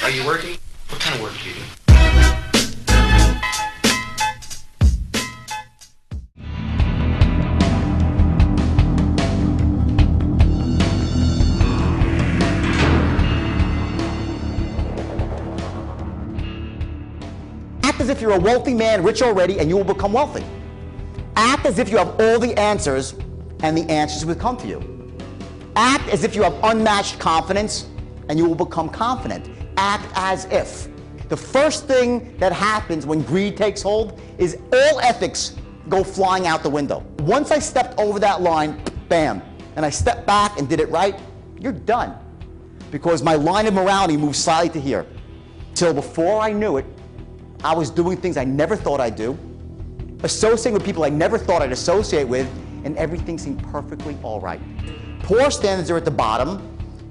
Are you working? What kind of work do you do? Act as if you're a wealthy man, rich already, and you will become wealthy. Act as if you have all the answers, and the answers will come to you. Act as if you have unmatched confidence, and you will become confident. Act as if. The first thing that happens when greed takes hold is all ethics go flying out the window. Once I stepped over that line, bam, and I stepped back and did it right, you're done. Because my line of morality moved slightly to here. Till before I knew it, I was doing things I never thought I'd do, associating with people I never thought I'd associate with, and everything seemed perfectly all right. Poor standards are at the bottom.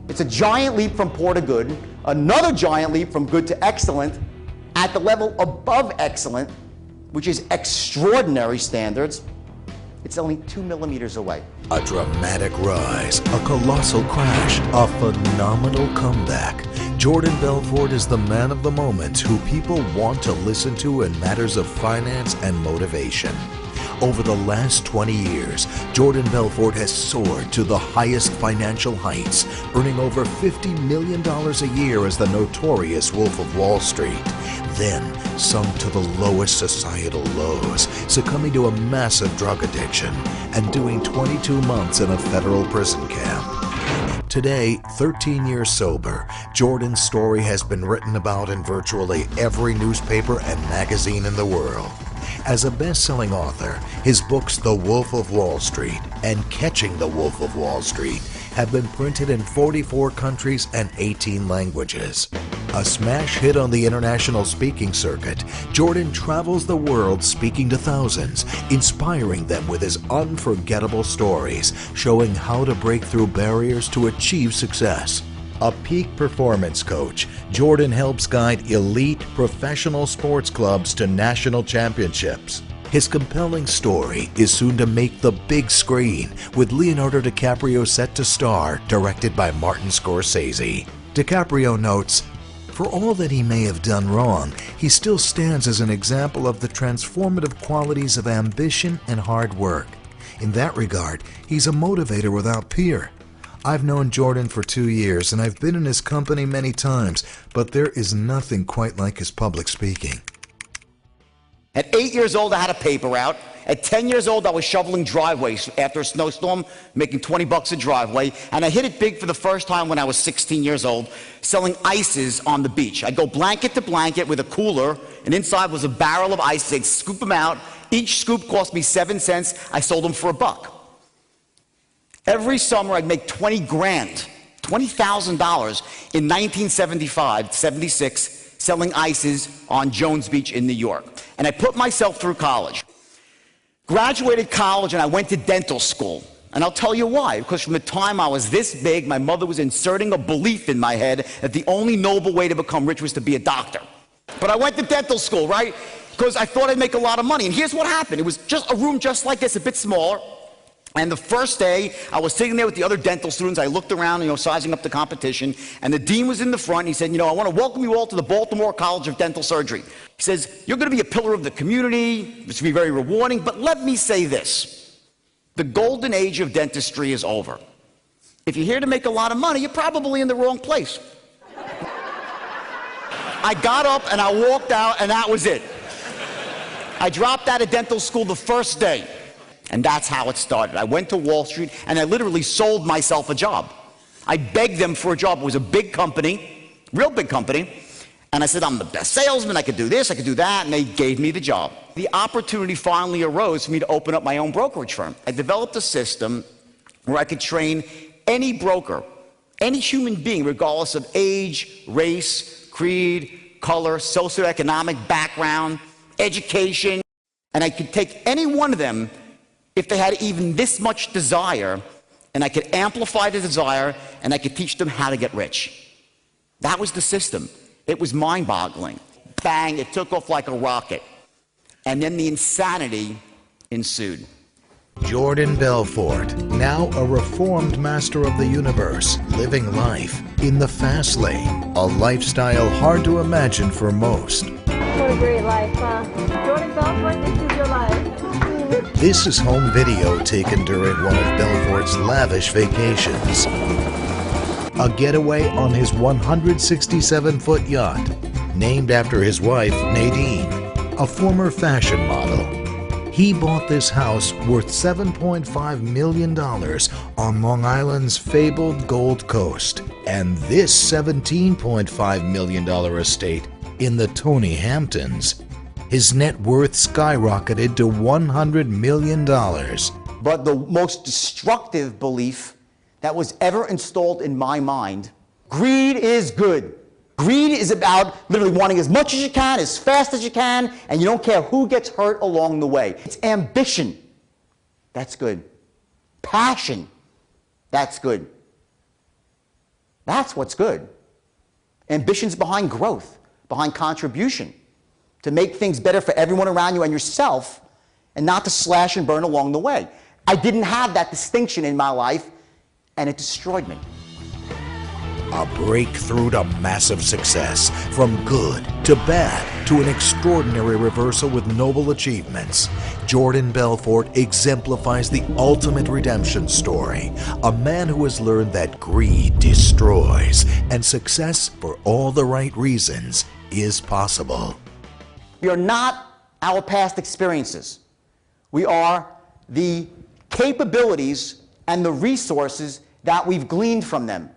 It's a giant leap from poor to good, another giant leap from good to excellent. At the level above excellent, which is extraordinary standards, it's only 2 millimeters away. A dramatic rise, a colossal crash, a phenomenal comeback. Jordan Belfort is the man of the moment who people want to listen to in matters of finance and motivation. Over the last 20 years, Jordan Belfort has soared to the highest financial heights, earning over $50 million a year as the notorious Wolf of Wall Street. Then sunk to the lowest societal lows, succumbing to a massive drug addiction and doing 22 months in a federal prison camp. Today, 13 years sober, Jordan's story has been written about in virtually every newspaper and magazine in the world. As a best-selling author, his books The Wolf of Wall Street and Catching the Wolf of Wall Street have been printed in 44 countries and 18 languages. A smash hit on the international speaking circuit, Jordan travels the world speaking to thousands, inspiring them with his unforgettable stories, showing how to break through barriers to achieve success. A peak performance coach, Jordan helps guide elite professional sports clubs to national championships. His compelling story is soon to make the big screen, with Leonardo DiCaprio set to star, directed by Martin Scorsese. DiCaprio notes, "For all that he may have done wrong, he still stands as an example of the transformative qualities of ambition and hard work. In that regard, he's a motivator without peer. I've known Jordan for 2 years and I've been in his company many times, but there is nothing quite like his public speaking." At 8 years old, I had a paper route. At 10 years old, I was shoveling driveways after a snowstorm, making 20 bucks a driveway. And I hit it big for the first time when I was 16 years old, selling ices on the beach. I'd go blanket to blanket with a cooler, and inside was a barrel of ice. They'd scoop them out. Each scoop cost me 7 cents. I sold them for $1. Every summer, I'd make 20 grand, $20,000 in 1975, 76, selling ices on Jones Beach in New York. And I put myself through college. Graduated college and I went to dental school. And I'll tell you why. Because from the time I was this big, my mother was inserting a belief in my head that the only noble way to become rich was to be a doctor. But I went to dental school, right? Because I thought I'd make a lot of money. And here's what happened. It was just a room just like this, a bit smaller. And the first day, I was sitting there with the other dental students. I looked around, sizing up the competition. And the dean was in the front. And he said, I want to welcome you all to the Baltimore College of Dental Surgery. He says, you're going to be a pillar of the community. It's going to be very rewarding. But let me say this. The golden age of dentistry is over. If you're here to make a lot of money, you're probably in the wrong place. I got up and I walked out, and that was it. I dropped out of dental school the first day. And that's how it started. I went to Wall Street and I literally sold myself a job. I begged them for a job. It was a big company, real big company. And I said, I'm the best salesman. I could do this, I could do that. And they gave me the job. The opportunity finally arose for me to open up my own brokerage firm. I developed a system where I could train any broker, any human being, regardless of age, race, creed, color, socioeconomic background, education. And I could take any one of them if they had even this much desire, and I could amplify the desire, and I could teach them how to get rich. That was the system. It was mind-boggling. Bang, it took off like a rocket. And then the insanity ensued. Jordan Belfort, now a reformed master of the universe, living life in the fast lane, a lifestyle hard to imagine for most. What a great life, huh? Jordan Belfort, this is your life. This is home video taken during one of Belfort's lavish vacations. A getaway on his 167-foot yacht, named after his wife, Nadine, a former fashion model. He bought this house worth $7.5 million on Long Island's fabled Gold Coast, and this $17.5 million estate in the Tony Hamptons. His net worth skyrocketed to $100 million. But the most destructive belief that was ever installed in my mind, greed is good. Greed is about literally wanting as much as you can, as fast as you can, and you don't care who gets hurt along the way. It's ambition. That's good. Passion. That's good. That's what's good. Ambition's behind growth, behind contribution, to make things better for everyone around you and yourself, and not to slash and burn along the way. I didn't have that distinction in my life, and it destroyed me. A breakthrough to massive success, from good to bad to an extraordinary reversal with noble achievements. Jordan Belfort exemplifies the ultimate redemption story. A man who has learned that greed destroys and success for all the right reasons is possible. We are not our past experiences. We are the capabilities and the resources that we've gleaned from them.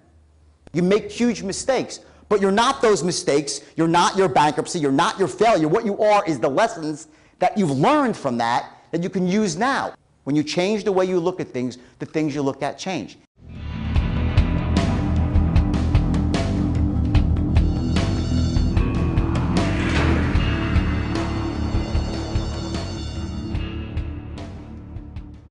You make huge mistakes, but you're not those mistakes. You're not your bankruptcy. You're not your failure. What you are is the lessons that you've learned from that you can use now. When you change the way you look at things, the things you look at change.